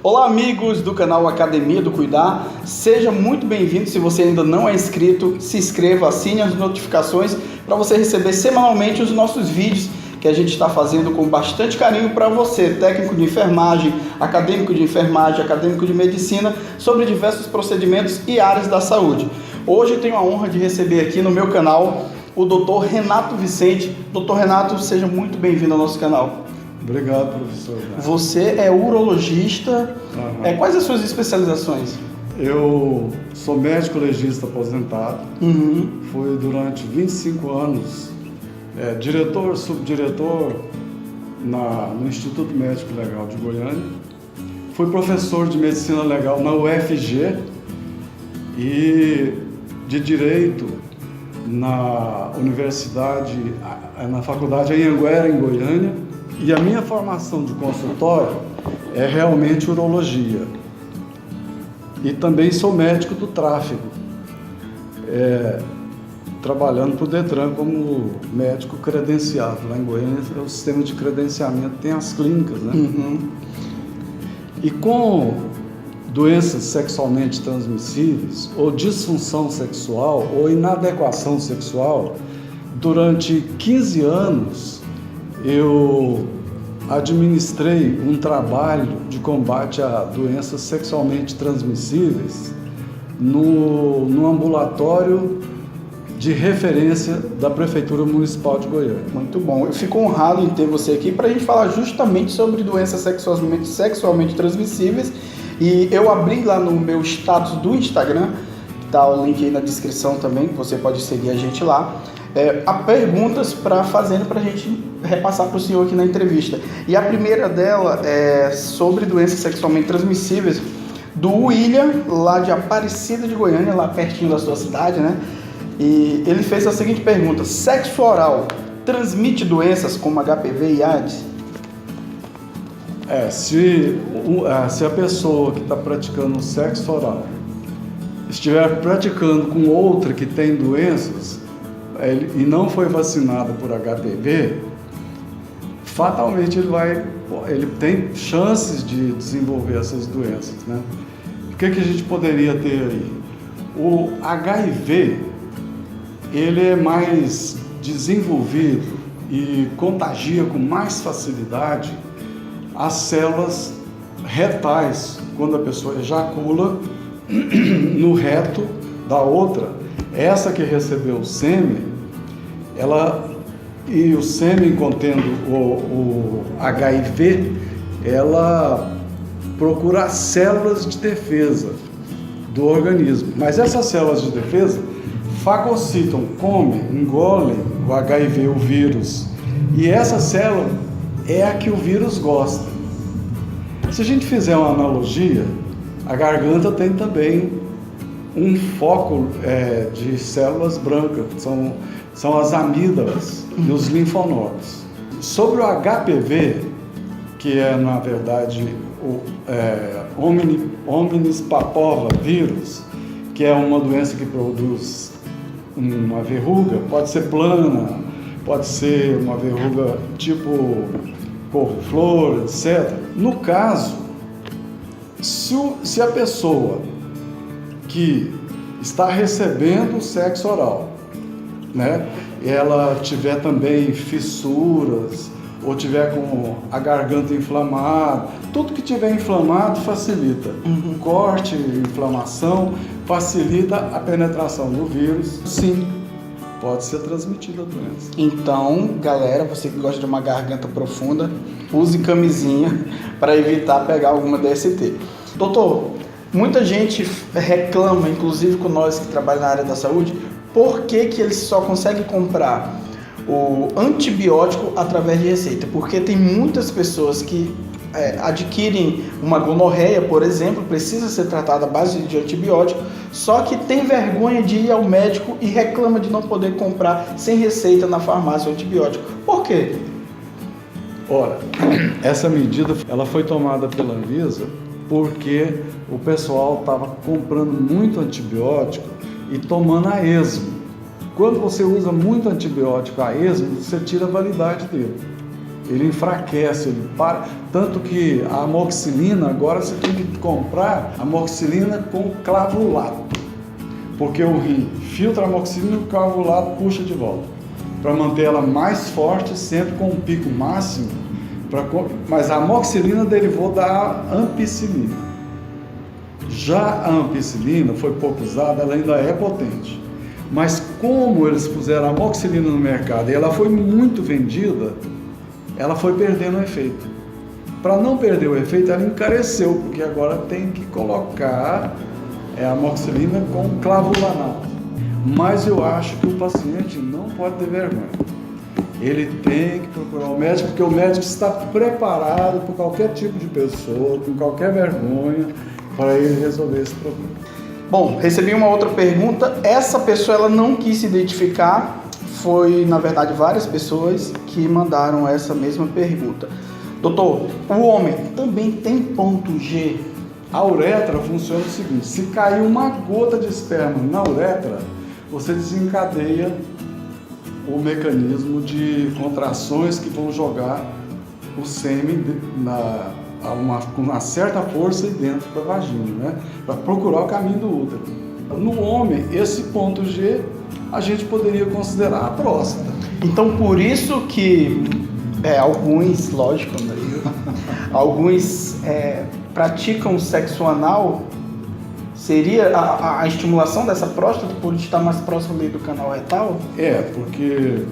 Olá amigos do canal Academia do Cuidar, seja muito bem-vindo. Se você ainda não é inscrito, se inscreva, assine as notificações para você receber semanalmente os nossos vídeos que a gente está fazendo com bastante carinho para você, técnico de enfermagem, acadêmico de medicina, sobre diversos procedimentos e áreas da saúde. Hoje eu tenho a honra de receber aqui no meu canal o Dr. Renato Vicente. Dr. Renato, seja muito bem-vindo ao nosso canal. Obrigado, professor. Você é urologista. Uhum. Quais as suas especializações? Eu sou médico legista aposentado. Fui durante 25 anos diretor, subdiretor no Instituto Médico Legal de Goiânia. Fui professor de medicina legal na UFG e de direito na universidade, na faculdade Anhanguera, em Goiânia. E a minha formação de consultório é realmente urologia. E também sou médico do tráfego, trabalhando para o Detran como médico credenciado. Lá em Goiânia, o sistema de credenciamento tem as clínicas, né? E com doenças sexualmente transmissíveis, ou disfunção sexual, ou inadequação sexual, durante 15 anos, eu administrei um trabalho de combate a doenças sexualmente transmissíveis no ambulatório de referência da Prefeitura Municipal de Goiânia. Muito bom. Eu fico honrado em ter você aqui para a gente falar justamente sobre doenças sexualmente transmissíveis. E eu abri lá no meu status do Instagram, tá o link aí na descrição também, que você pode seguir a gente lá. Há perguntas para a gente repassar para o senhor aqui na entrevista. E a primeira dela é sobre doenças sexualmente transmissíveis do William, lá de Aparecida de Goiânia, lá pertinho da sua cidade, né? E ele fez a seguinte pergunta: sexo oral transmite doenças como HPV e AIDS? Se a pessoa que está praticando sexo oral estiver praticando com outra que tem doenças e não foi vacinada por HPV, fatalmente ele tem chances de desenvolver essas doenças, né? O que a gente poderia ter aí? O HIV, ele é mais desenvolvido e contagia com mais facilidade as células retais, quando a pessoa ejacula no reto da outra. Essa que recebeu o sêmen, e o sêmen contendo o HIV, ela procura as células de defesa do organismo. Mas essas células de defesa fagocitam, comem, engolem o HIV, o vírus. E essa célula é a que o vírus gosta. Se a gente fizer uma analogia, a garganta tem também um foco de células brancas, são as amígdalas e os linfonodos. Sobre o HPV, que é na verdade o Hominis papova vírus, que é uma doença que produz uma verruga, pode ser plana, pode ser uma verruga tipo couve-flor, etc. No caso, se a pessoa que está recebendo sexo oral, né, ela tiver também fissuras, ou tiver com a garganta inflamada, tudo que tiver inflamado facilita. Corte, inflamação, facilita a penetração do vírus. Sim, pode ser transmitida a doença. Então, galera, você que gosta de uma garganta profunda, use camisinha para evitar pegar alguma DST. Doutor, muita gente reclama, inclusive com nós que trabalhamos na área da saúde, por que eles só conseguem comprar o antibiótico através de receita? Porque tem muitas pessoas que adquirem uma gonorreia, por exemplo, precisa ser tratada à base de antibiótico, só que tem vergonha de ir ao médico e reclama de não poder comprar sem receita na farmácia o antibiótico. Por quê? Ora, essa medida ela foi tomada pela Anvisa porque o pessoal estava comprando muito antibiótico e tomando a esmo. Quando você usa muito antibiótico a esmo, você tira a validade dele. ele enfraquece, ele para. Tanto que a amoxicilina, agora você tem que comprar amoxicilina com clavulato. Porque o rim filtra a amoxicilina e o clavulato puxa de volta. Para manter ela mais forte, sempre com um pico máximo. Mas a amoxicilina derivou da ampicilina. Já a ampicilina foi pouco usada, ela ainda é potente. Mas como eles puseram a amoxicilina no mercado e ela foi muito vendida, ela foi perdendo o efeito. Para não perder o efeito, ela encareceu, porque agora tem que colocar a amoxicilina com clavulanato. Mas eu acho que o paciente não pode ter vergonha. Ele tem que procurar o médico, porque o médico está preparado por qualquer tipo de pessoa, com qualquer vergonha, para ele resolver esse problema. Bom, recebi uma outra pergunta. Essa pessoa ela não quis se identificar. Foi, na verdade, várias pessoas que mandaram essa mesma pergunta. Doutor, o homem também tem ponto G? A uretra funciona o seguinte: se cair uma gota de esperma na uretra, você desencadeia o mecanismo de contrações que vão jogar o sêmen com uma certa força dentro da vagina, né? Para procurar o caminho do útero. No homem, esse ponto G a gente poderia considerar a próstata. Então, por isso que alguns, lógico, né? Alguns praticam sexo anal, seria a estimulação dessa próstata por estar mais próximo ali do canal retal? Porque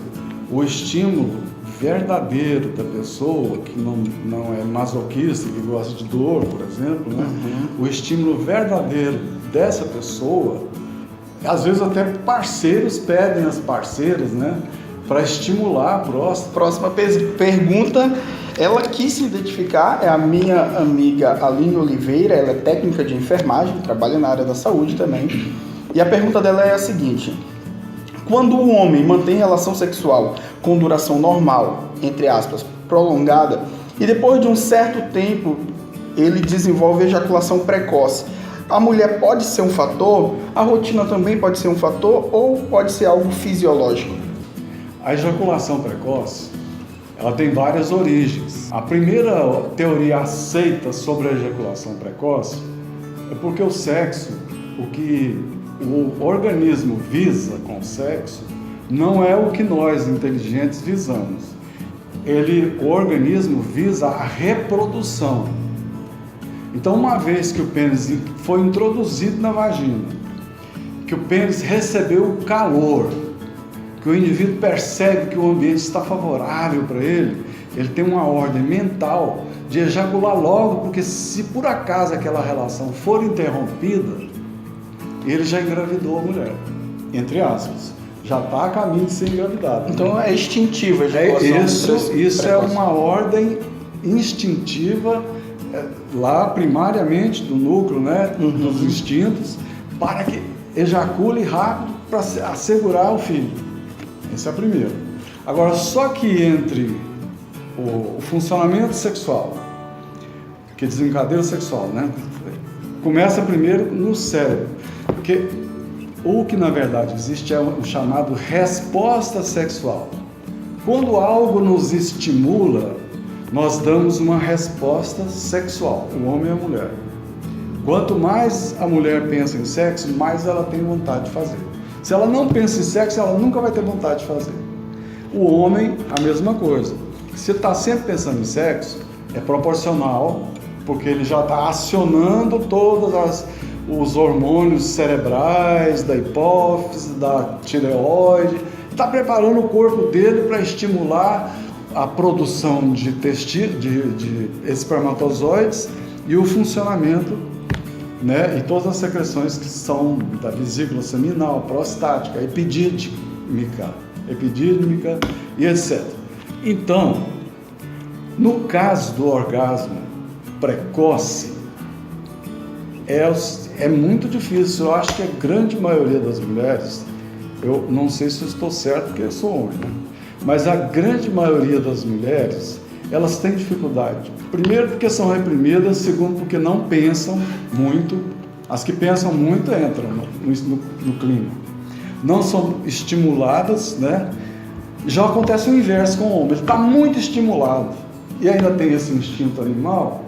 o estímulo verdadeiro da pessoa, que não é masoquista, que gosta de dor, por exemplo, né? O estímulo verdadeiro dessa pessoa, às vezes até parceiros pedem as parceiras, né, para estimular a próstata. Próxima pergunta, ela quis se identificar, é a minha amiga Aline Oliveira, ela é técnica de enfermagem, trabalha na área da saúde também, e a pergunta dela é a seguinte: quando o homem mantém relação sexual com duração normal, entre aspas, prolongada, e depois de um certo tempo ele desenvolve ejaculação precoce, a mulher pode ser um fator? A rotina também pode ser um fator? Ou pode ser algo fisiológico? A ejaculação precoce, ela tem várias origens. A primeira teoria aceita sobre a ejaculação precoce é porque o sexo, o que o organismo visa com o sexo, não é o que nós inteligentes visamos. O organismo visa a reprodução. Então, uma vez que o pênis foi introduzido na vagina, que o pênis recebeu o calor, que o indivíduo percebe que o ambiente está favorável para ele, ele tem uma ordem mental de ejacular logo, porque se por acaso aquela relação for interrompida, ele já engravidou a mulher, entre aspas. Já está a caminho de ser engravidado. Então é instintiva a ejaculação. Isso é uma ordem instintiva, lá primariamente do núcleo, né, dos instintos, para que ejacule rápido para assegurar o filho. Esse é o primeiro. Agora, só que entre o funcionamento sexual, que desencadeia o sexual, né, começa primeiro no cérebro, porque o que na verdade existe é o chamado resposta sexual. Quando algo nos estimula, nós damos uma resposta sexual, o homem e a mulher. Quanto mais a mulher pensa em sexo, mais ela tem vontade de fazer. Se ela não pensa em sexo, ela nunca vai ter vontade de fazer. O homem, a mesma coisa. Se está sempre pensando em sexo, é proporcional, porque ele já está acionando todos os hormônios cerebrais, da hipófise, da tireoide, está preparando o corpo dele para estimular a produção de espermatozoides e o funcionamento, né, e todas as secreções que são da vesícula seminal, prostática, epidídmica e etc. Então, no caso do orgasmo precoce, é muito difícil. Eu acho que a grande maioria das mulheres, eu não sei se eu estou certo porque eu sou homem, né? Mas a grande maioria das mulheres, elas têm dificuldade. Primeiro porque são reprimidas, segundo porque não pensam muito. As que pensam muito entram no clima. Não são estimuladas, né? Já acontece o inverso com o homem, ele está muito estimulado e ainda tem esse instinto animal,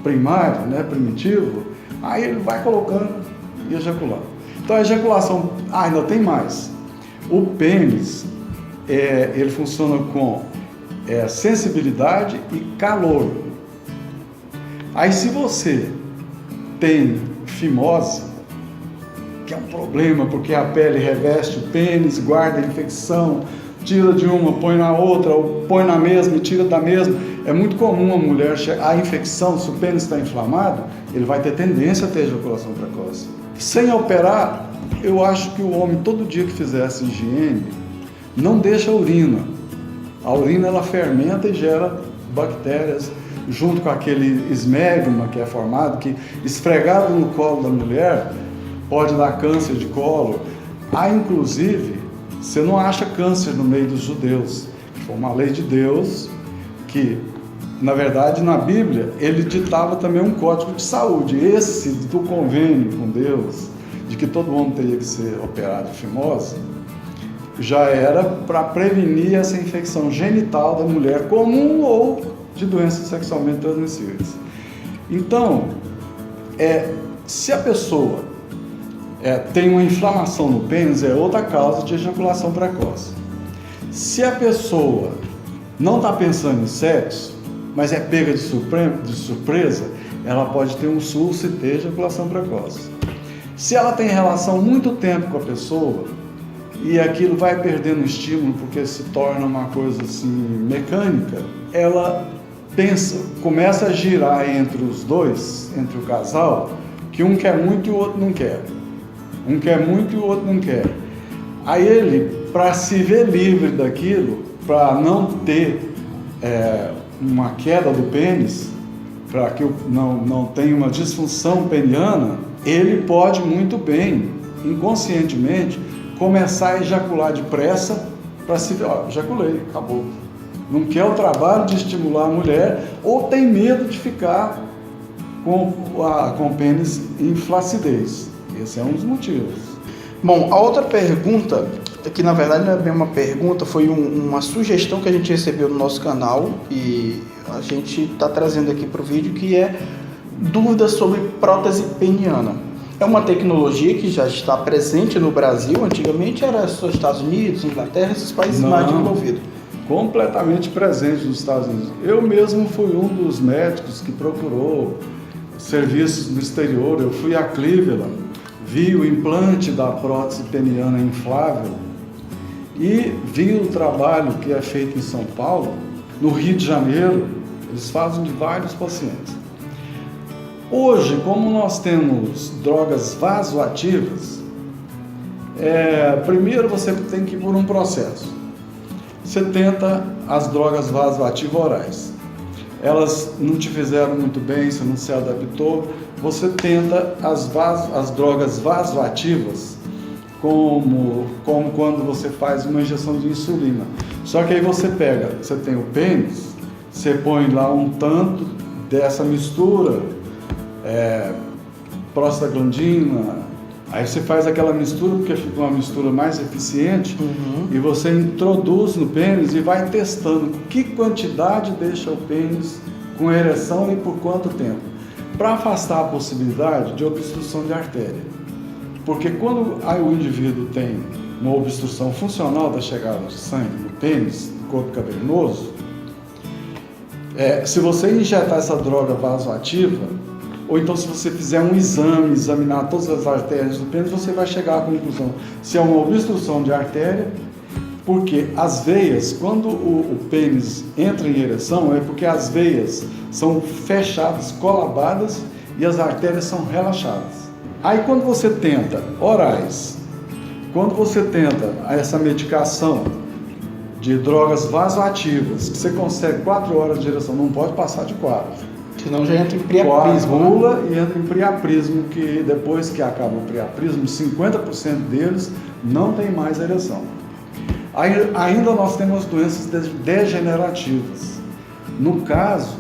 primário, né, primitivo, aí ele vai colocando e ejaculando. Então a ejaculação, ainda tem mais. O pênis, ele funciona com sensibilidade e calor. Aí se você tem fimose, que é um problema, porque a pele reveste o pênis, guarda a infecção, tira de uma, põe na outra, ou põe na mesma e tira da mesma. É muito comum a mulher, a infecção, se o pênis está inflamado, ele vai ter tendência a ter ejaculação precoce. Sem operar, eu acho que o homem, todo dia que fizesse higiene, não deixa a urina. A urina, ela fermenta e gera bactérias, junto com aquele esmegma que é formado, que esfregado no colo da mulher, pode dar câncer de colo. Há, inclusive, você não acha câncer no meio dos judeus. Foi uma lei de Deus que, na verdade, na Bíblia, ele ditava também um código de saúde. Esse do convênio com Deus, de que todo mundo teria que ser operado de fimose, já era para prevenir essa infecção genital da mulher comum ou de doenças sexualmente transmissíveis. Então, se a pessoa tem uma inflamação no pênis, é outra causa de ejaculação precoce. Se a pessoa não está pensando em sexo, mas é pega de surpresa, ela pode ter um SUS e ter ejaculação precoce. Se ela tem relação muito tempo com a pessoa e aquilo vai perdendo estímulo porque se torna uma coisa assim mecânica, ela começa a girar entre os dois, entre o casal, que um quer muito e o outro não quer. Um quer muito e o outro não quer. Aí ele, para se ver livre daquilo, para não ter uma queda do pênis, para que não tenha uma disfunção peniana, ele pode muito bem, inconscientemente, começar a ejacular depressa para se ver, ejaculei, acabou. Não quer o trabalho de estimular a mulher ou tem medo de ficar com o pênis em flacidez. Esse é um dos motivos. Bom, a outra pergunta, que na verdade não é bem uma pergunta, foi uma sugestão que a gente recebeu no nosso canal e a gente está trazendo aqui para o vídeo, que é dúvidas sobre prótese peniana. É uma tecnologia que já está presente no Brasil, antigamente era só Estados Unidos, Inglaterra, esses países mais desenvolvidos. Completamente presente nos Estados Unidos. Eu mesmo fui um dos médicos que procurou serviços no exterior. Eu fui a Cleveland, vi o implante da prótese peniana inflável e vi o trabalho que é feito em São Paulo. No Rio de Janeiro, eles fazem de vários pacientes. Hoje, como nós temos drogas vasoativas, primeiro você tem que ir por um processo. Você tenta as drogas vasoativas orais. Elas não te fizeram muito bem, você não se adaptou. Você tenta as drogas vasoativas, como quando você faz uma injeção de insulina. Só que aí você tem o pênis, você põe lá um tanto dessa mistura, prostaglandina. Aí você faz aquela mistura, porque fica uma mistura mais eficiente, e você introduz no pênis e vai testando que quantidade deixa o pênis com ereção e por quanto tempo, para afastar a possibilidade de obstrução de artéria. Porque quando o indivíduo tem uma obstrução funcional da chegada de sangue no pênis, no corpo cavernoso, se você injetar essa droga vasoativa, ou então se você fizer um exame, examinar todas as artérias do pênis, você vai chegar à conclusão se é uma obstrução de artéria, porque as veias, quando o pênis entra em ereção, é porque as veias são fechadas, colabadas, e as artérias são relaxadas. Aí quando você tenta orais, quando você tenta essa medicação de drogas vasoativas, que você consegue 4 horas de ereção, não pode passar de 4. Senão já entra em priaprismo. Coagula e entra em priaprismo, que depois que acaba o priaprismo, 50% deles não tem mais ereção. Ainda nós temos doenças degenerativas. No caso,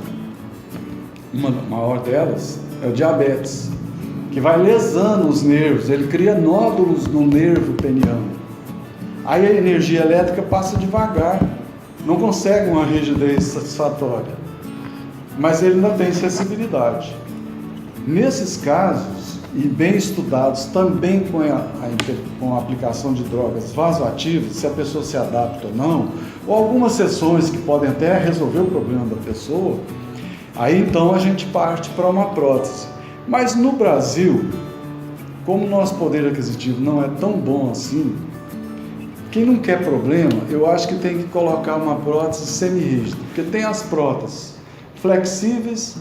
uma maior delas é o diabetes, que vai lesando os nervos, ele cria nódulos no nervo peniano. Aí a energia elétrica passa devagar, não consegue uma rigidez satisfatória, mas ele ainda tem sensibilidade. Nesses casos, e bem estudados também com a aplicação de drogas vasoativas, se a pessoa se adapta ou não, ou algumas sessões que podem até resolver o problema da pessoa, aí então a gente parte para uma prótese. Mas no Brasil, como o nosso poder aquisitivo não é tão bom assim, quem não quer problema, eu acho que tem que colocar uma prótese semi-rígida, porque tem as próteses flexíveis,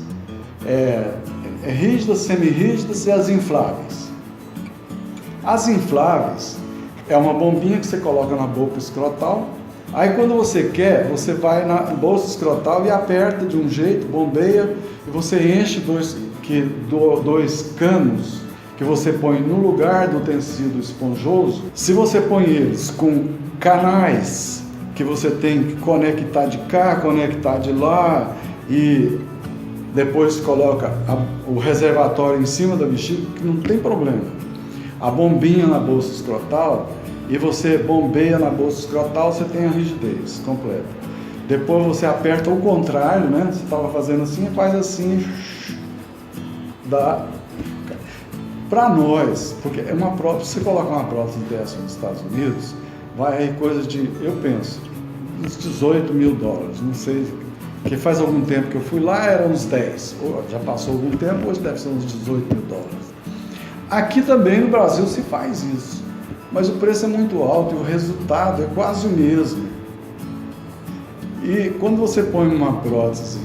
rígidas, semi-rígidas e as infláveis. As infláveis é uma bombinha que você coloca na boca escrotal, aí quando você quer, você vai na bolsa escrotal e aperta de um jeito, bombeia, e você enche dois canos que você põe no lugar do tecido esponjoso. Se você põe eles com canais que você tem que conectar de cá, conectar de lá, e depois coloca o reservatório em cima da bexiga, que não tem problema. A bombinha na bolsa escrotal, e você bombeia na bolsa escrotal, você tem a rigidez completa. Depois você aperta o contrário, né? Você estava fazendo assim, faz assim, dá. Para nós, porque é uma prótese, você coloca uma prótese dessa nos Estados Unidos, vai aí coisa de, eu penso, uns $18 mil, não sei, porque faz algum tempo que eu fui lá, eram uns 10, já passou algum tempo, hoje deve ser uns $18 mil. Aqui também no Brasil se faz isso, mas o preço é muito alto e o resultado é quase o mesmo. E quando você põe uma prótese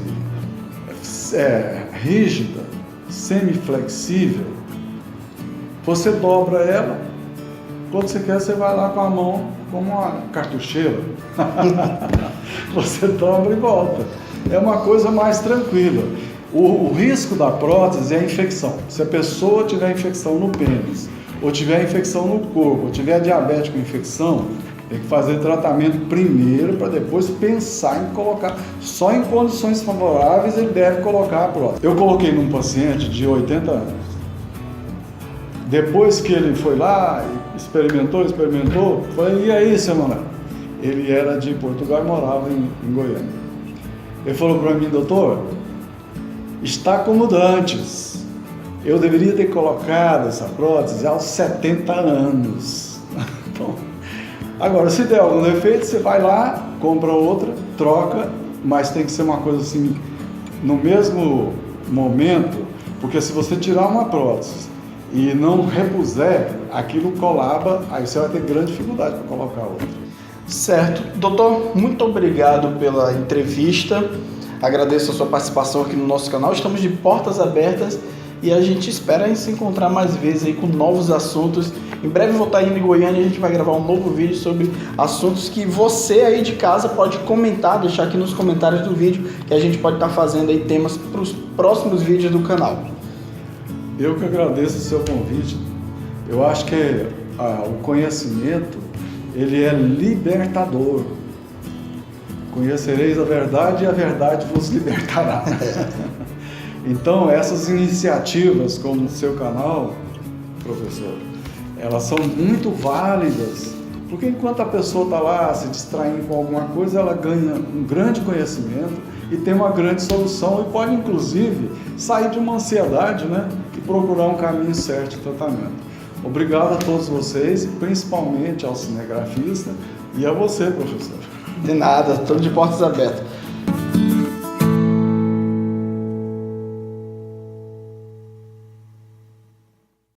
rígida, semiflexível, você dobra ela, quando você quer, você vai lá com a mão, como uma cartucheira. Você dobra e volta. É uma coisa mais tranquila. O risco da prótese é a infecção. Se a pessoa tiver infecção no pênis, ou tiver infecção no corpo, ou tiver diabetes com infecção, tem que fazer tratamento primeiro para depois pensar em colocar. Só em condições favoráveis ele deve colocar a prótese. Eu coloquei num paciente de 80 anos. Depois que ele foi lá, experimentou, falei, e aí, seu Manuel? Ele era de Portugal e morava em Goiânia. Ele falou para mim, doutor, está como dantes. Eu deveria ter colocado essa prótese aos 70 anos. Então, agora, se der algum defeito, você vai lá, compra outra, troca, mas tem que ser uma coisa assim, no mesmo momento, porque se você tirar uma prótese e não repuser, aquilo colaba, aí você vai ter grande dificuldade para colocar outra. Certo. Doutor, muito obrigado pela entrevista. Agradeço a sua participação aqui no nosso canal. Estamos de portas abertas e a gente espera se encontrar mais vezes aí com novos assuntos. Em breve vou estar indo em Goiânia e a gente vai gravar um novo vídeo sobre assuntos que você aí de casa pode comentar, deixar aqui nos comentários do vídeo, que a gente pode estar fazendo aí temas para os próximos vídeos do canal. Eu que agradeço o seu convite. Eu acho que o conhecimento, ele é libertador. Conhecereis a verdade e a verdade vos libertará. Então, essas iniciativas, como o seu canal, professor, elas são muito válidas, porque enquanto a pessoa está lá se distraindo com alguma coisa, ela ganha um grande conhecimento e tem uma grande solução e pode, inclusive, sair de uma ansiedade, né? E procurar um caminho certo de tratamento. Obrigado a todos vocês, principalmente ao cinegrafista e a você, professor. De nada, estou de portas abertas.